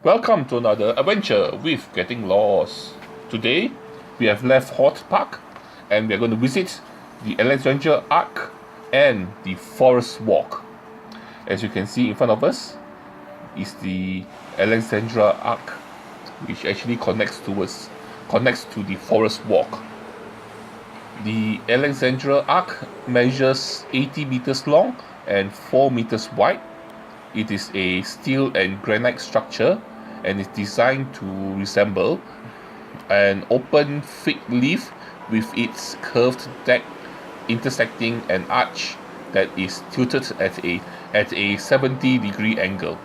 Welcome to another adventure with Getting Lost. Today we have left Hort Park and we are going to visit the Alexandria Arc and the Forest Walk. As you can see in front of us is the Alexandria Arc, which actually connects to the Forest Walk. The Alexandria Arc measures 80 meters long and 4 meters wide. It is a steel and granite structure and is designed to resemble an open fig leaf with its curved deck intersecting an arch that is tilted at a 70-degree angle.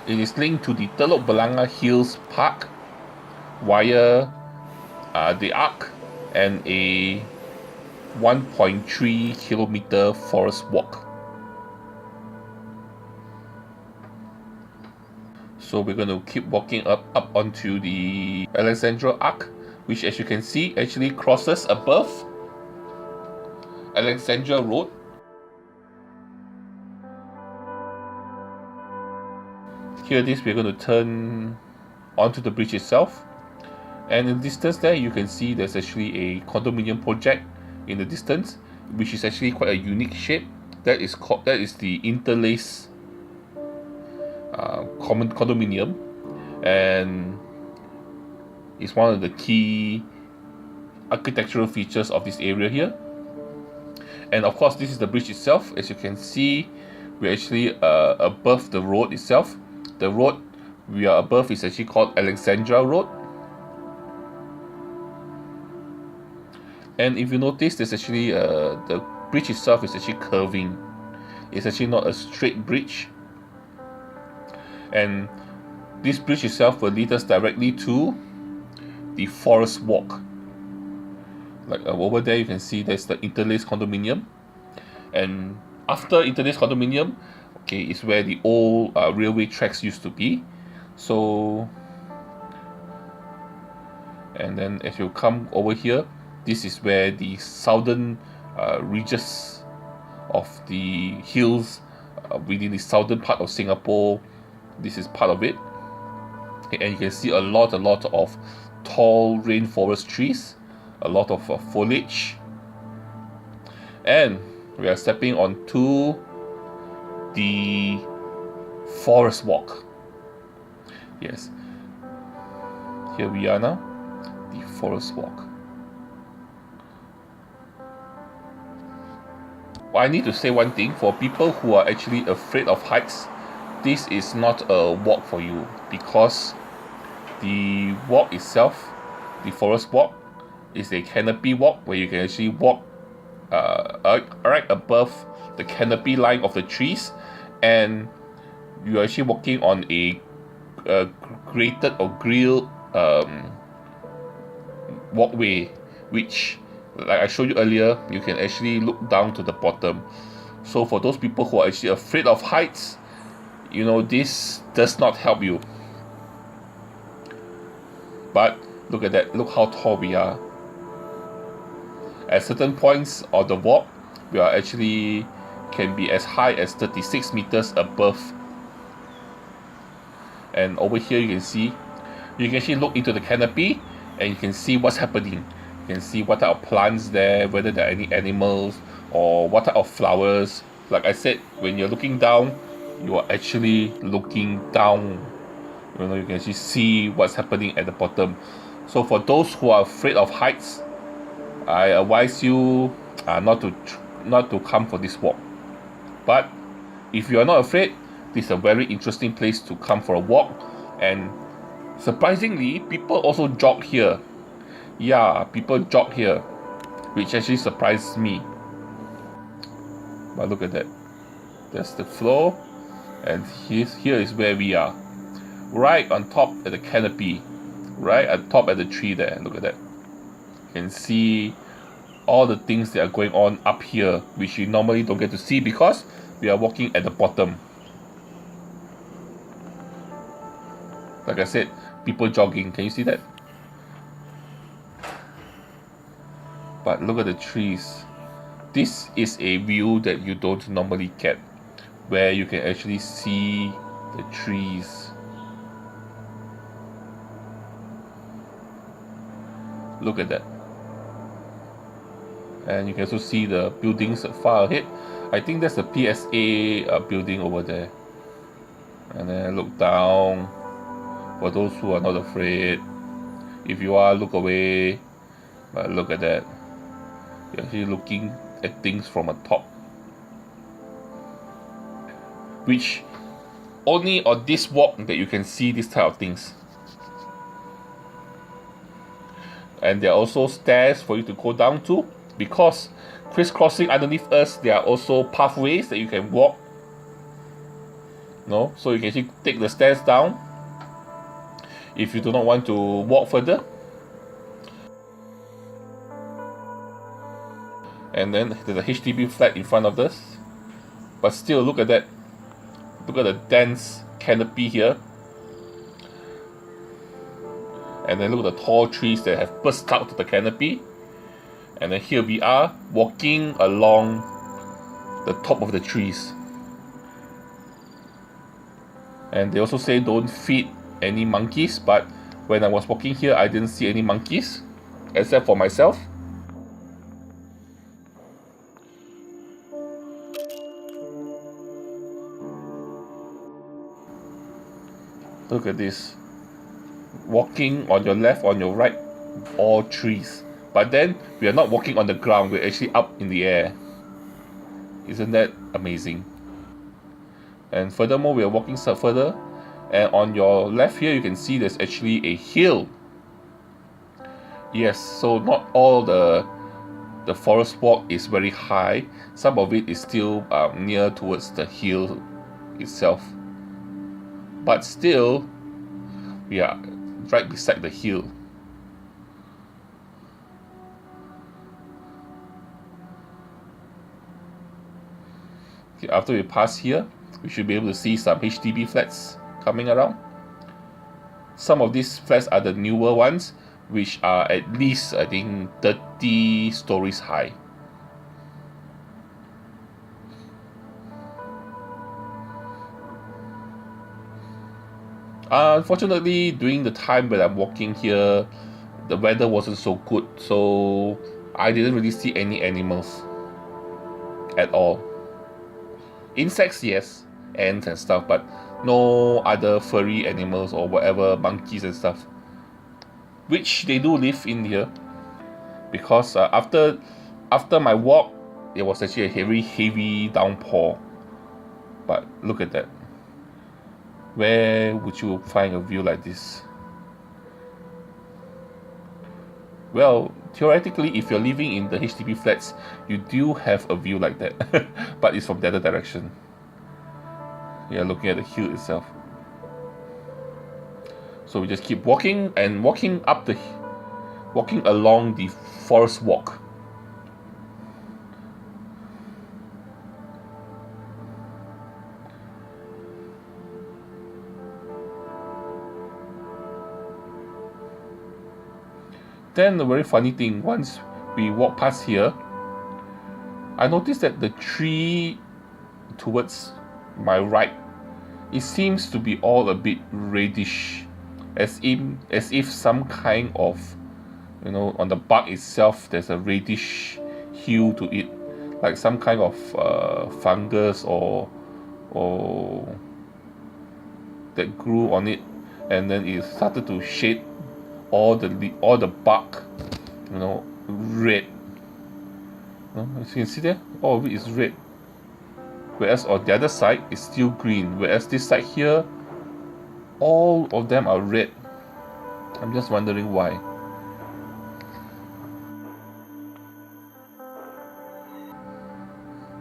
It is linked to the Telok Blangah Hills Park via the arc and a 1.3 kilometer forest walk. So we're going to keep walking up onto the Alexandria Arc, which, as you can see, actually crosses above Alexandria Road. Here it is, we're going to turn onto the bridge itself, and in the distance there you can see there's actually a condominium project in the distance, which is actually quite a unique shape. That is the interlace common condominium, and it's one of the key architectural features of this area here. And of course, this is the bridge itself. As you can see, we're actually above the road itself. The road we are above is actually called Alexandria Road. And if you notice, there's actually the bridge itself is actually curving. It's actually not a straight bridge. And this bridge itself will lead us directly to the Forest Walk. Like over there you can see there's the interlace condominium, and after interlace condominium, okay, is where the old railway tracks used to be. So, and then as you come over here, this is where the southern reaches of the hills within the southern part of Singapore. This is part of it, and you can see a lot of tall rainforest trees, a lot of foliage, and we are stepping onto the Forest Walk. Yes, here we are now, the Forest Walk. Well, I need to say one thing for people who are actually afraid of heights. This is not a walk for you, because the walk itself, the Forest Walk, is a canopy walk where you can actually walk right above the canopy line of the trees, and you're actually walking on a grated or grilled walkway, which, like I showed you earlier, you can actually look down to the bottom. So for those people who are actually afraid of heights, you know, this does not help you. But look at that, look how tall we are. At certain points of the walk, we are actually can be as high as 36 meters above. And over here you can actually look into the canopy and you can see what's happening. You can see what type of plants there, whether there are any animals or what type of flowers. Like I said, when you're looking down, you are actually looking down. You know, you can actually see what's happening at the bottom. So for those who are afraid of heights, I advise you not to come for this walk. But if you are not afraid, this is a very interesting place to come for a walk. And surprisingly, people also jog here. Yeah, people jog here, which actually surprised me. But look at that. That's the floor. And here is where we are, right on top at the canopy, right on top at the tree there. Look at that. You can see all the things that are going on up here, which you normally don't get to see because we are walking at the bottom. Like I said, people jogging. Can you see that? But look at the trees. This is a view that you don't normally get, where you can actually see the trees Look at that. And you can also see the buildings far ahead. I think that's the PSA building over there. And then look down. For those who are not afraid, if you are, look away. But look at that. You're actually looking at things from a top, which only on this walk that you can see this type of things. And there are also stairs for you to go down to, because crisscrossing underneath us, there are also pathways that you can walk. No, so you can actually take the stairs down if you do not want to walk further. And then there's a HDB flat in front of us, but still, look at that. Look at the dense canopy here. And then look at the tall trees that have burst out to the canopy. And then here we are walking along the top of the trees. And they also say don't feed any monkeys, but when I was walking here, I didn't see any monkeys except for myself. Look at this. Walking on your left, on your right, all trees. But then we are not walking on the ground, we're actually up in the air. Isn't that amazing? And furthermore, we are walking further, and on your left here you can see there's actually a hill. Yes, so not all the forest walk is very high. Some of it is still near towards the hill itself. But still, we are right beside the hill. Okay, after we pass here, we should be able to see some HDB flats coming around. Some of these flats are the newer ones, which are at least, I think, 30 stories high. Unfortunately, during the time when I'm walking here, the weather wasn't so good, so I didn't really see any animals at all. Insects, yes, ants and stuff, but no other furry animals or whatever, monkeys and stuff, which they do live in here, because after my walk, it was actually a heavy downpour. But look at that. Where would you find a view like this? Well, theoretically, if you're living in the HDB flats, you do have a view like that, but it's from the other direction. You're looking at the hill itself. So we just keep walking and walking along the forest walk. Then the very funny thing, once we walk past here, I noticed that the tree towards my right, it seems to be all a bit reddish, as if some kind of, on the bark itself there's a reddish hue to it, like some kind of fungus or that grew on it, and then it started to shade all the bark, red. As you can see there, all of it is red. Whereas on the other side, it's still green. Whereas this side here, all of them are red. I'm just wondering why.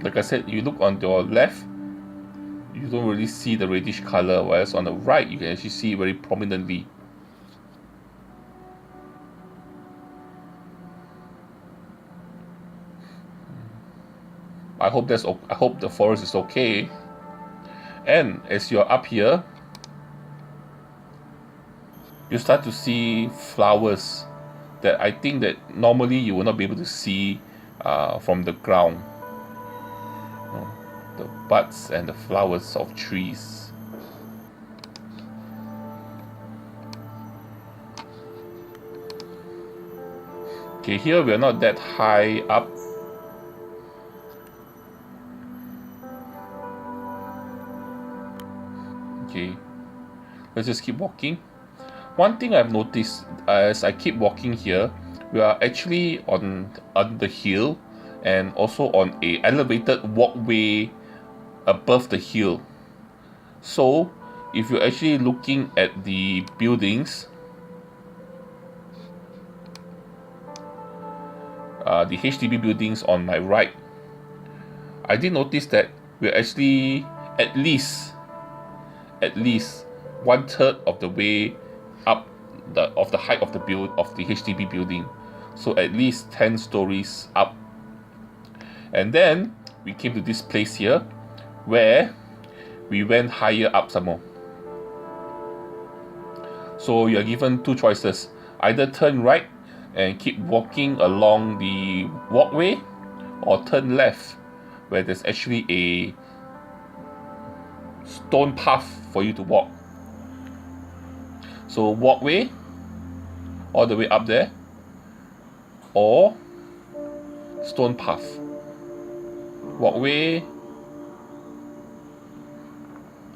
Like I said, you look on your left, you don't really see the reddish color. Whereas on the right, you can actually see it very prominently. I hope the forest is okay. And as you're up here, you start to see flowers that I think that normally you will not be able to see from the ground. The buds and the flowers of trees. Okay, here we are not that high up. Okay, let's just keep walking. One thing I've noticed as I keep walking here, we are actually on the hill and also on a elevated walkway above the hill. So if you're actually looking at the buildings, the HDB buildings on my right, I did notice that we're actually at least 1/3 of the way up of the height of the HDB building. So at least 10 stories up. And then we came to this place here where we went higher up some more. So you're given two choices: either turn right and keep walking along the walkway, or turn left where there's actually a stone path for you to walk. So walkway all the way up there, or stone path. Walkway,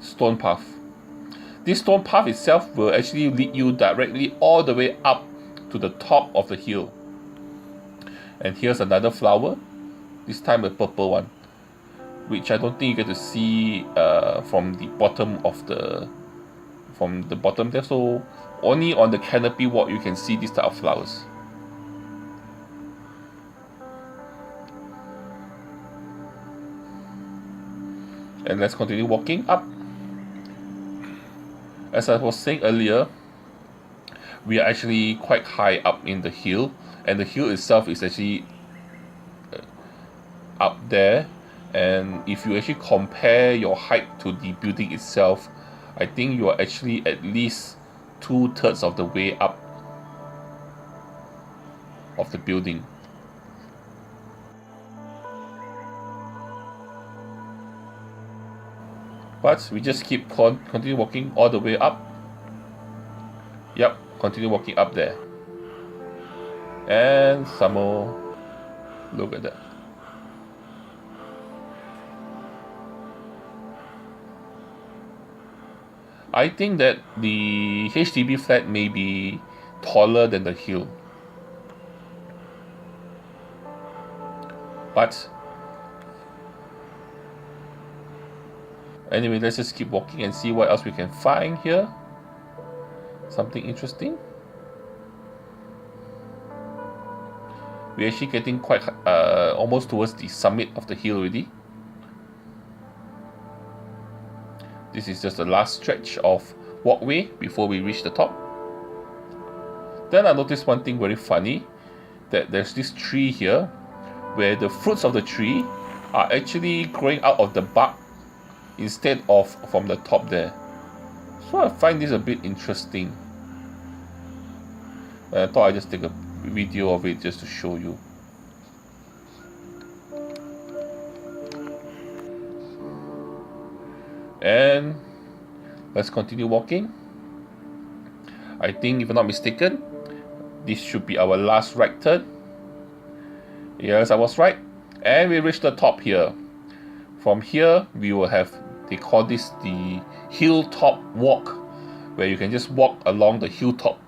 stone path. This stone path itself will actually lead you directly all the way up to the top of the hill. And here's another flower, this time a purple one, which I don't think you get to see from the bottom there. So only on the canopy walk you can see this type of flowers. And let's continue walking up. As I was saying earlier, we are actually quite high up in the hill, and the hill itself is actually up there. And if you actually compare your height to the building itself, I think you are actually at least 2/3 of the way up of the building. But we just keep continue walking all the way up. Yep, continue walking up there. And some more. Look at that. I think that the HDB flat may be taller than the hill. But anyway, let's just keep walking and see what else we can find here. Something interesting. We're actually getting quite almost towards the summit of the hill already. This is just the last stretch of walkway before we reach the top. Then I noticed one thing very funny, that there's this tree here where the fruits of the tree are actually growing out of the bark instead of from the top there. So I find this a bit interesting. I thought I'd just take a video of it just to show you. And let's continue walking. I think, if I'm not mistaken, this should be our last right turn. Yes, I was right. And we reached the top here. From here, we will have, they call this the hilltop walk, where you can just walk along the hilltop.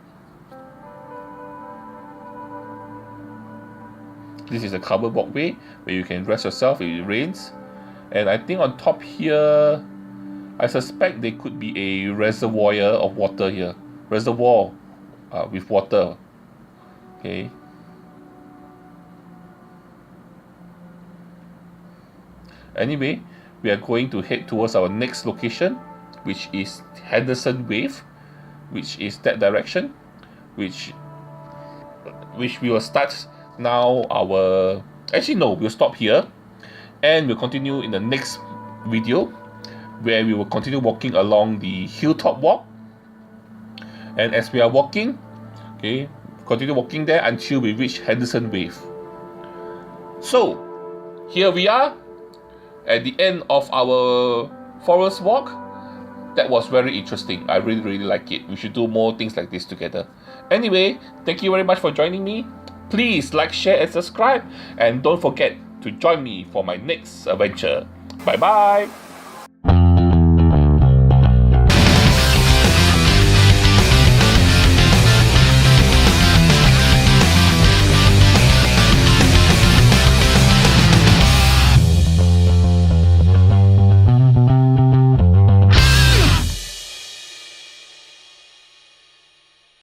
This is a covered walkway where you can rest yourself if it rains. And I think on top here, I suspect there could be a reservoir of water here. Reservoir with water. Okay. Anyway, we are going to head towards our next location, which is Henderson Wave, which is that direction, which we will start now. We'll stop here, and we'll continue in the next video, where we will continue walking along the hilltop walk. And as we are walking, okay, continue walking there until we reach Henderson Wave. So here we are at the end of our forest walk. That was very interesting. I really like it. We should do more things like this together. Anyway, thank you very much for joining me. Please like, share, and subscribe. And don't forget to join me for my next adventure. Bye bye.